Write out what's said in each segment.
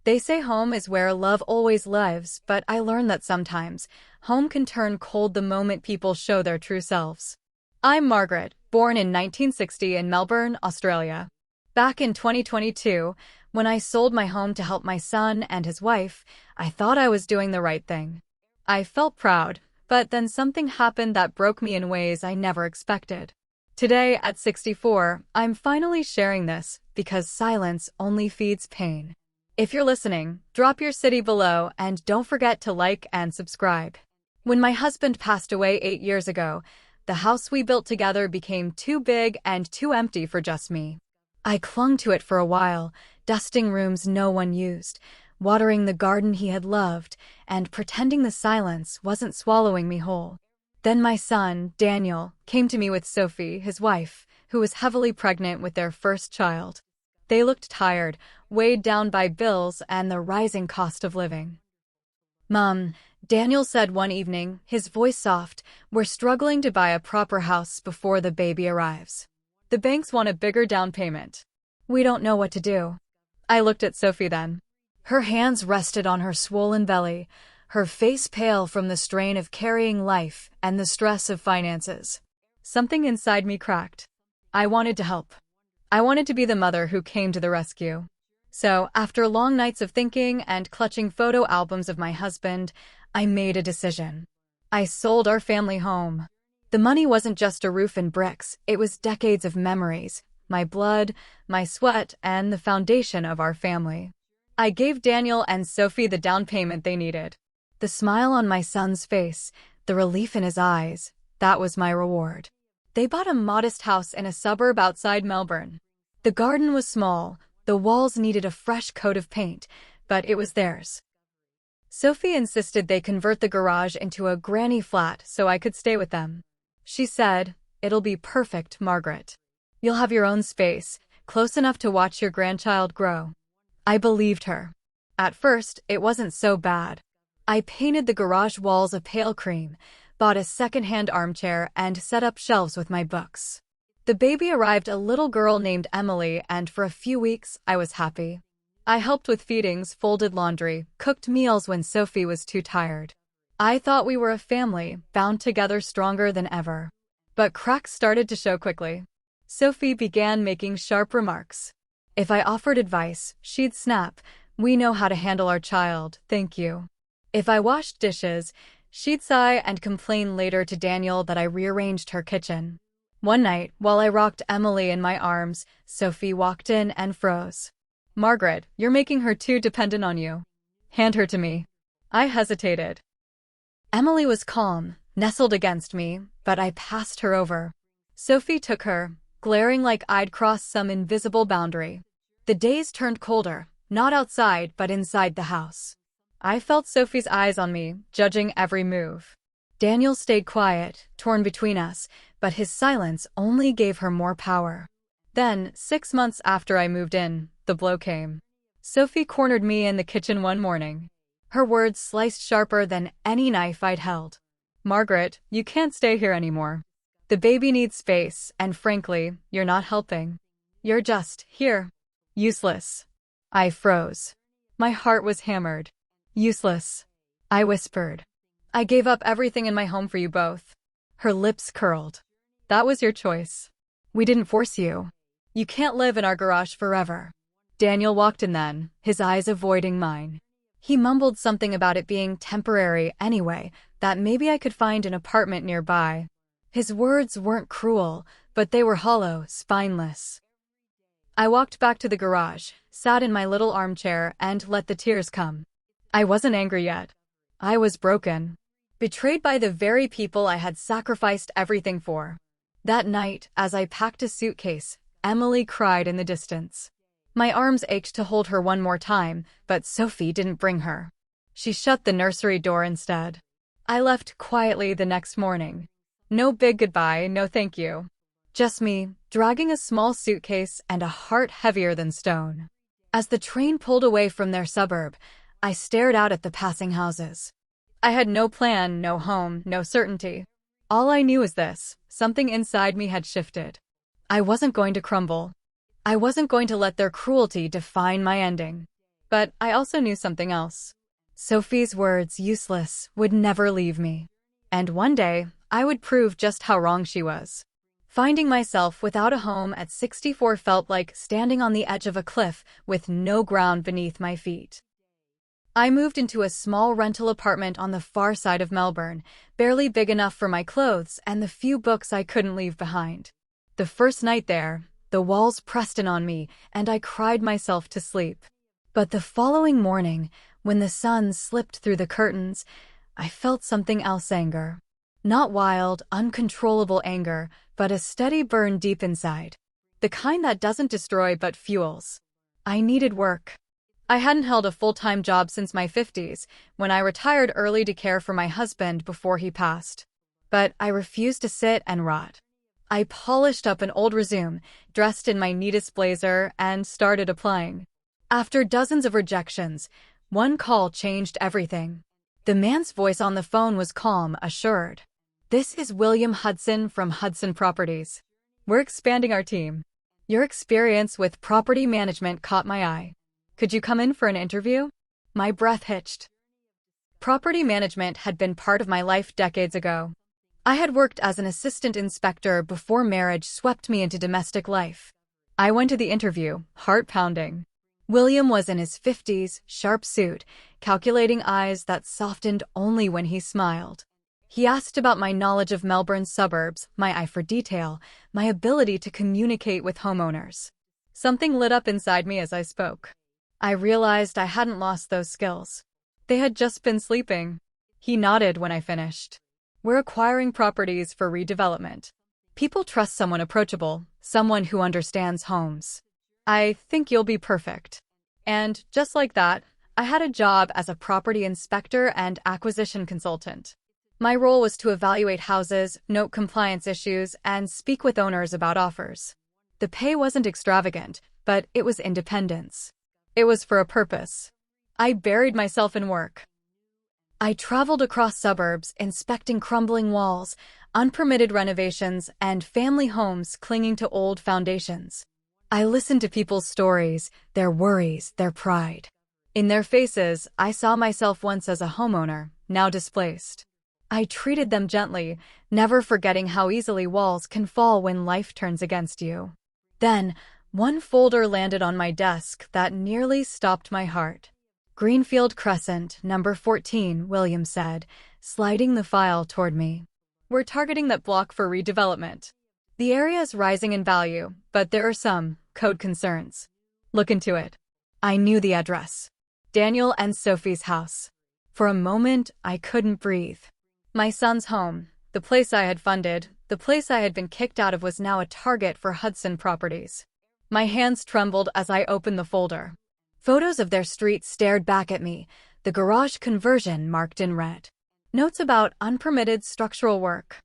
They say home is where love always lives, but I learned that sometimes home can turn cold the moment people show their true selves. I'm Margaret, born in 1960 in Melbourne, Australia. Back in 2022, when I sold my home to help my son and his wife, I thought I was doing the right thing. I felt proud, but then something happened that broke me in ways I never expected. Today, at 64, I'm finally sharing this because silence only feeds pain. If you're listening, drop your city below and don't forget to like and subscribe. When my husband passed away 8 years ago, the house we built together became too big and too empty for just me. I clung to it for a while, dusting rooms no one used, watering the garden he had loved, and pretending the silence wasn't swallowing me whole. Then my son, Daniel, came to me with Sophie, his wife, who was heavily pregnant with their first child. They looked tired, weighed down by bills and the rising cost of living. "Mom," Daniel said one evening, his voice soft, "we're struggling to buy a proper house before the baby arrives. The banks want a bigger down payment. We don't know what to do." I looked at Sophie then. Her hands rested on her swollen belly, her face pale from the strain of carrying life and the stress of finances. Something inside me cracked. I wanted to help. I wanted to be the mother who came to the rescue. So, after long nights of thinking and clutching photo albums of my husband, I made a decision. I sold our family home. The money wasn't just a roof and bricks, it was decades of memories, my blood, my sweat, and the foundation of our family. I gave Daniel and Sophie the down payment they needed. The smile on my son's face, the relief in his eyes, that was my reward. They bought a modest house in a suburb outside Melbourne. The garden was small, the walls needed a fresh coat of paint, but it was theirs. Sophie insisted they convert the garage into a granny flat so I could stay with them. She said, "It'll be perfect, Margaret. You'll have your own space, close enough to watch your grandchild grow." I believed her. At first, it wasn't so bad. I painted the garage walls a pale cream, bought a second-hand armchair, and set up shelves with my books. The baby arrived, a little girl named Emily, and for a few weeks, I was happy. I helped with feedings, folded laundry, cooked meals when Sophie was too tired. I thought we were a family, bound together stronger than ever. But cracks started to show quickly. Sophie began making sharp remarks. If I offered advice, she'd snap, "We know how to handle our child, thank you." If I washed dishes, she'd sigh and complain later to Daniel that I rearranged her kitchen. One night, while I rocked Emily in my arms, Sophie walked in and froze. "Margaret, you're making her too dependent on you. Hand her to me." I hesitated. Emily was calm, nestled against me, but I passed her over. Sophie took her, glaring like I'd crossed some invisible boundary. The days turned colder, not outside but inside the house. I felt Sophie's eyes on me, judging every move. Daniel stayed quiet, torn between us, but his silence only gave her more power. Then, 6 months after I moved in, the blow came. Sophie cornered me in the kitchen one morning. Her words sliced sharper than any knife I'd held. "Margaret, you can't stay here anymore. The baby needs space, and frankly, you're not helping. You're just here. Useless." I froze. My heart was hammered. "Useless," I whispered. "I gave up everything in my home for you both." Her lips curled. "That was your choice. We didn't force you. You can't live in our garage forever." Daniel walked in then, his eyes avoiding mine. He mumbled something about it being temporary anyway, that maybe I could find an apartment nearby. His words weren't cruel, but they were hollow, spineless. I walked back to the garage, sat in my little armchair, and let the tears come. I wasn't angry yet. I was broken. Betrayed by the very people I had sacrificed everything for. That night, as I packed a suitcase, Emily cried in the distance. My arms ached to hold her one more time, but Sophie didn't bring her. She shut the nursery door instead. I left quietly the next morning. No big goodbye, no thank you. Just me, dragging a small suitcase and a heart heavier than stone. As the train pulled away from their suburb, I stared out at the passing houses. I had no plan, no home, no certainty. All I knew is this: something inside me had shifted. I wasn't going to crumble. I wasn't going to let their cruelty define my ending. But I also knew something else. Sophie's words, useless, would never leave me. And one day, I would prove just how wrong she was. Finding myself without a home at 64 felt like standing on the edge of a cliff with no ground beneath my feet. I moved into a small rental apartment on the far side of Melbourne, barely big enough for my clothes and the few books I couldn't leave behind. The first night there, the walls pressed in on me, and I cried myself to sleep. But the following morning, when the sun slipped through the curtains, I felt something else: anger. Not wild, uncontrollable anger, but a steady burn deep inside. The kind that doesn't destroy but fuels. I needed work. I hadn't held a full-time job since my 50s, when I retired early to care for my husband before he passed. But I refused to sit and rot. I polished up an old resume, dressed in my neatest blazer, and started applying. After dozens of rejections, one call changed everything. The man's voice on the phone was calm, assured. "This is William Hudson from Hudson Properties. We're expanding our team. Your experience with property management caught my eye. Could you come in for an interview?" My breath hitched. Property management had been part of my life decades ago. I had worked as an assistant inspector before marriage swept me into domestic life. I went to the interview, heart pounding. William was in his 50s, sharp suit, calculating eyes that softened only when he smiled. He asked about my knowledge of Melbourne's suburbs, my eye for detail, my ability to communicate with homeowners. Something lit up inside me as I spoke. I realized I hadn't lost those skills. They had just been sleeping. He nodded when I finished. "We're acquiring properties for redevelopment. People trust someone approachable, someone who understands homes. I think you'll be perfect." And just like that, I had a job as a property inspector and acquisition consultant. My role was to evaluate houses, note compliance issues, and speak with owners about offers. The pay wasn't extravagant, but it was independence. It was for a purpose. I buried myself in work. I traveled across suburbs, inspecting crumbling walls, unpermitted renovations, and family homes clinging to old foundations. I listened to people's stories, their worries, their pride. In their faces, I saw myself once as a homeowner, now displaced. I treated them gently, never forgetting how easily walls can fall when life turns against you. Then, one folder landed on my desk that nearly stopped my heart. "Greenfield Crescent, number 14, William said, sliding the file toward me. "We're targeting that block for redevelopment. The area is rising in value, but there are some code concerns. Look into it." I knew the address. Daniel and Sophie's house. For a moment, I couldn't breathe. My son's home, the place I had funded, the place I had been kicked out of, was now a target for Hudson Properties. My hands trembled as I opened the folder. Photos of their street stared back at me, the garage conversion marked in red. Notes about unpermitted structural work.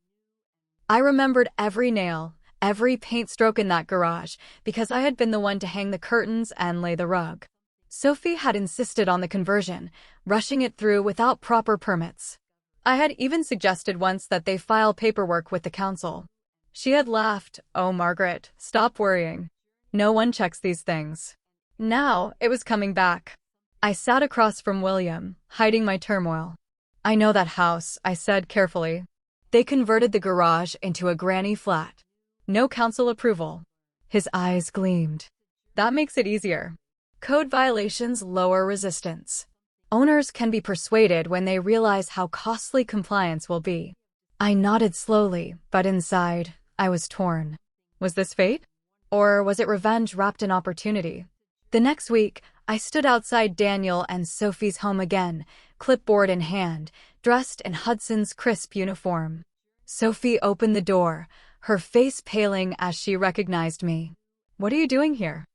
I remembered every nail, every paint stroke in that garage, because I had been the one to hang the curtains and lay the rug. Sophie had insisted on the conversion, rushing it through without proper permits. I had even suggested once that they file paperwork with the council. She had laughed. "Oh, Margaret, stop worrying. No one checks these things." Now, it was coming back. I sat across from William, hiding my turmoil. "I know that house," I said carefully. "They converted the garage into a granny flat. No council approval." His eyes gleamed. "That makes it easier. Code violations lower resistance. Owners can be persuaded when they realize how costly compliance will be." I nodded slowly, but inside, I was torn. Was this fate? Or was it revenge wrapped in opportunity? The next week, I stood outside Daniel and Sophie's home again, clipboard in hand, dressed in Hudson's crisp uniform. Sophie opened the door, her face paling as she recognized me. "What are you doing here?"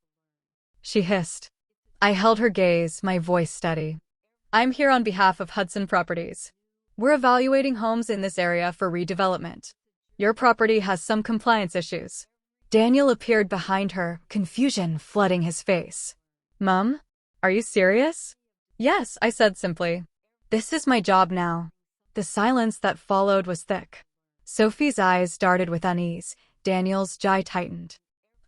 she hissed. I held her gaze, my voice steady. "I'm here on behalf of Hudson Properties. We're evaluating homes in this area for redevelopment. Your property has some compliance issues." Daniel appeared behind her, confusion flooding his face. "Mum, are you serious?" "Yes," I said simply. "This is my job now." The silence that followed was thick. Sophie's eyes darted with unease, Daniel's jaw tightened.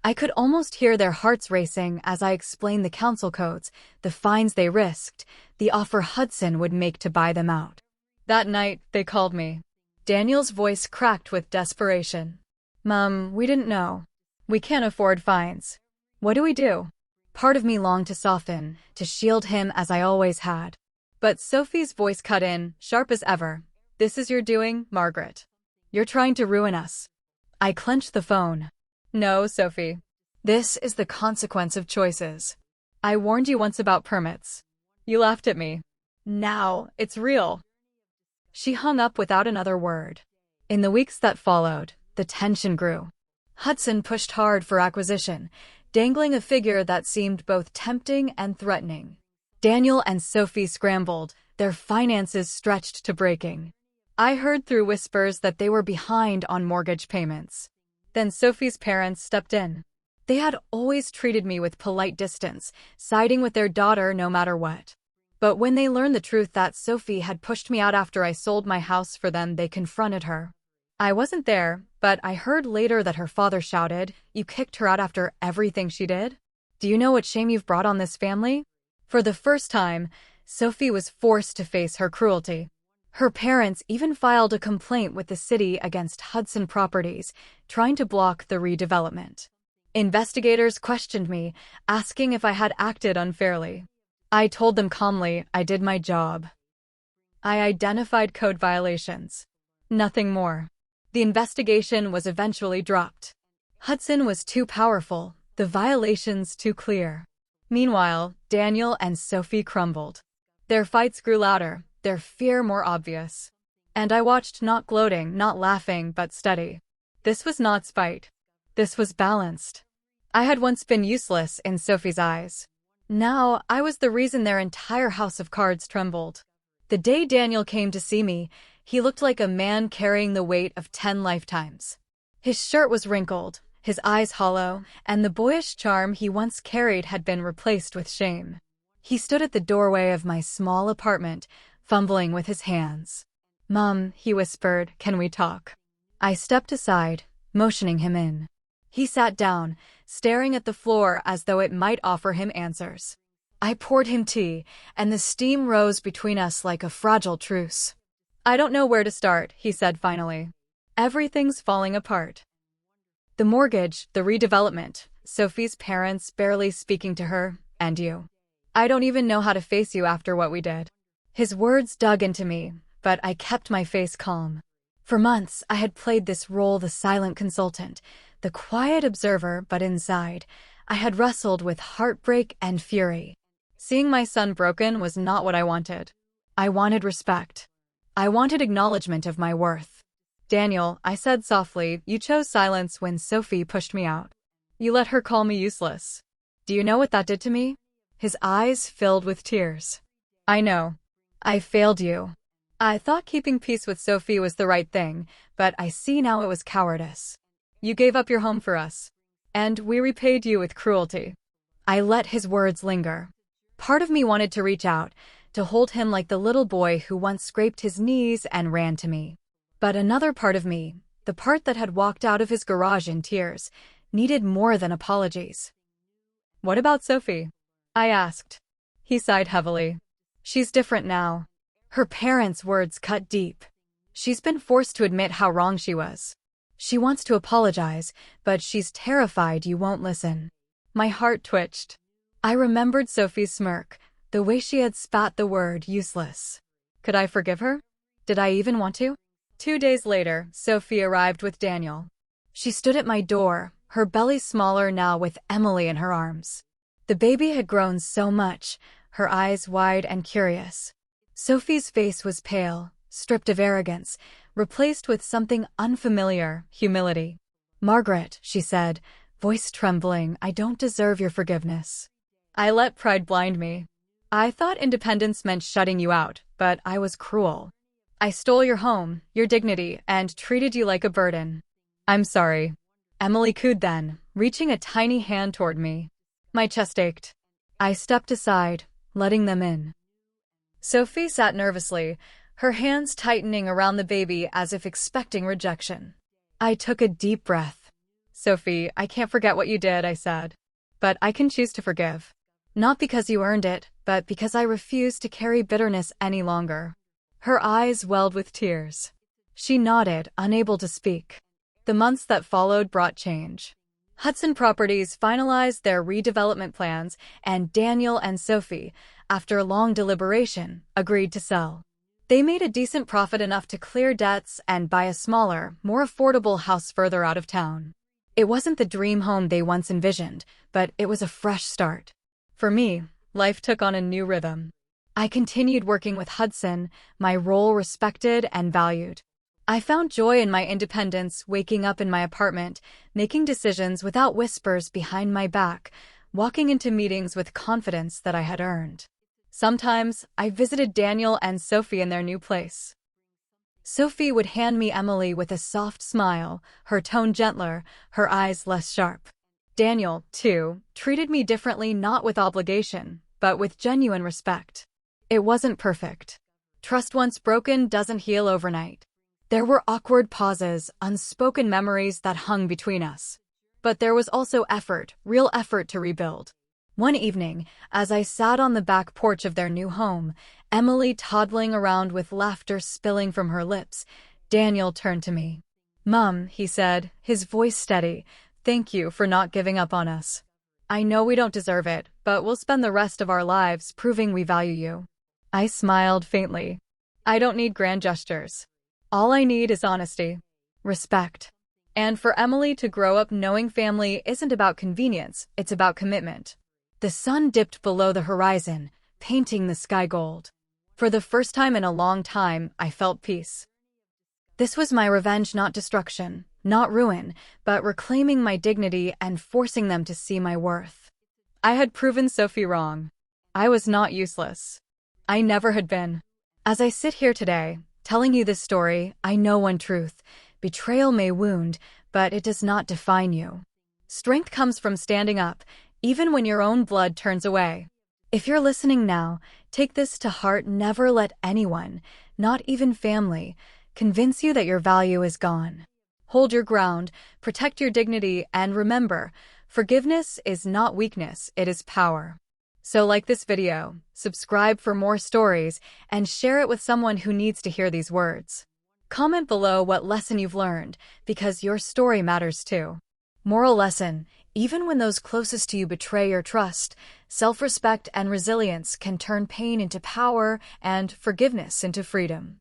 I could almost hear their hearts racing as I explained the council codes, the fines they risked, the offer Hudson would make to buy them out. That night, they called me. Daniel's voice cracked with desperation. "Mom, we didn't know. We can't afford fines. What do we do?" Part of me longed to soften, to shield him as I always had. But Sophie's voice cut in, sharp as ever. "This is your doing, Margaret. You're trying to ruin us." I clenched the phone. "No, Sophie. This is the consequence of choices. I warned you once about permits. You laughed at me. Now, it's real." She hung up without another word. In the weeks that followed, the tension grew. Hudson pushed hard for acquisition, dangling a figure that seemed both tempting and threatening. Daniel and Sophie scrambled, their finances stretched to breaking. I heard through whispers that they were behind on mortgage payments. Then Sophie's parents stepped in. They had always treated me with polite distance, siding with their daughter no matter what. But when they learned the truth that Sophie had pushed me out after I sold my house for them, they confronted her. I wasn't there, but I heard later that her father shouted, "You kicked her out after everything she did? Do you know what shame you've brought on this family?" For the first time, Sophie was forced to face her cruelty. Her parents even filed a complaint with the city against Hudson Properties, trying to block the redevelopment. Investigators questioned me, asking if I had acted unfairly. I told them calmly I did my job. I identified code violations. Nothing more. The investigation was eventually dropped. Hudson was too powerful, the violations too clear. Meanwhile, Daniel and Sophie crumbled. Their fights grew louder, their fear more obvious. And I watched, not gloating, not laughing, but steady. This was not spite. This was balanced. I had once been useless in Sophie's eyes. Now, I was the reason their entire house of cards trembled. The day Daniel came to see me, he looked like a man carrying the weight of 10 lifetimes. His shirt was wrinkled, his eyes hollow, and the boyish charm he once carried had been replaced with shame. He stood at the doorway of my small apartment, fumbling with his hands. "Mom," he whispered, "can we talk?" I stepped aside, motioning him in. He sat down, staring at the floor as though it might offer him answers. I poured him tea, and the steam rose between us like a fragile truce. "I don't know where to start," he said finally. "Everything's falling apart. The mortgage, the redevelopment, Sophie's parents barely speaking to her, and you. I don't even know how to face you after what we did." His words dug into me, but I kept my face calm. For months, I had played this role, the silent consultant, the quiet observer, but inside, I had wrestled with heartbreak and fury. Seeing my son broken was not what I wanted. I wanted respect. I wanted acknowledgement of my worth. "Daniel," I said softly, "you chose silence when Sophie pushed me out. You let her call me useless. Do you know what that did to me?" His eyes filled with tears. "I know. I failed you. I thought keeping peace with Sophie was the right thing, but I see now it was cowardice. You gave up your home for us, and we repaid you with cruelty." I let his words linger. Part of me wanted to reach out, to hold him like the little boy who once scraped his knees and ran to me. But another part of me, the part that had walked out of his garage in tears, needed more than apologies. "What about Sophie?" I asked. He sighed heavily. "She's different now." Her parents' words cut deep. "She's been forced to admit how wrong she was. She wants to apologize, but she's terrified you won't listen." My heart twitched. I remembered Sophie's smirk, the way she had spat the word useless. Could I forgive her? Did I even want to? 2 days later, Sophie arrived with Daniel. She stood at my door, her belly smaller now with Emily in her arms. The baby had grown so much, her eyes wide and curious. Sophie's face was pale, stripped of arrogance, replaced with something unfamiliar, humility. "Margaret," she said, voice trembling, "I don't deserve your forgiveness." I let pride blind me. I thought independence meant shutting you out, but I was cruel. I stole your home, your dignity, and treated you like a burden. "I'm sorry." Emily cooed then, reaching a tiny hand toward me. My chest ached. I stepped aside, letting them in. Sophie sat nervously, her hands tightening around the baby as if expecting rejection. I took a deep breath. Sophie, I can't forget what you did, I said. But I can choose to forgive. Not because you earned it, but because I refuse to carry bitterness any longer. Her eyes welled with tears. She nodded, unable to speak. The months that followed brought change. Hudson Properties finalized their redevelopment plans, and Daniel and Sophie, after long deliberation, agreed to sell. They made a decent profit, enough to clear debts and buy a smaller, more affordable house further out of town. It wasn't the dream home they once envisioned, but it was a fresh start. For me, life took on a new rhythm. I continued working with Hudson, my role respected and valued. I found joy in my independence, waking up in my apartment, making decisions without whispers behind my back, walking into meetings with confidence that I had earned. Sometimes, I visited Daniel and Sophie in their new place. Sophie would hand me Emily with a soft smile, her tone gentler, her eyes less sharp. Daniel, too, treated me differently, not with obligation, but with genuine respect. It wasn't perfect. Trust once broken doesn't heal overnight. There were awkward pauses, unspoken memories that hung between us. But there was also effort, real effort to rebuild. One evening, as I sat on the back porch of their new home, Emily toddling around with laughter spilling from her lips, Daniel turned to me. "Mum," he said, his voice steady, "thank you for not giving up on us. I know we don't deserve it, but we'll spend the rest of our lives proving we value you." I smiled faintly. I don't need grand gestures. All I need is honesty, respect. And for Emily to grow up knowing family isn't about convenience, it's about commitment. The sun dipped below the horizon, painting the sky gold. For the first time in a long time, I felt peace. This was my revenge, not destruction, not ruin, but reclaiming my dignity and forcing them to see my worth. I had proven Sophie wrong. I was not useless. I never had been. As I sit here today, telling you this story, I know one truth. Betrayal may wound, but it does not define you. Strength comes from standing up, even when your own blood turns away. If you're listening now, take this to heart. Never let anyone, not even family, convince you that your value is gone. Hold your ground, protect your dignity, and remember, forgiveness is not weakness, it is power. So like this video, subscribe for more stories, and share it with someone who needs to hear these words. Comment below what lesson you've learned, because your story matters too. Moral lesson: even when those closest to you betray your trust, self-respect and resilience can turn pain into power and forgiveness into freedom.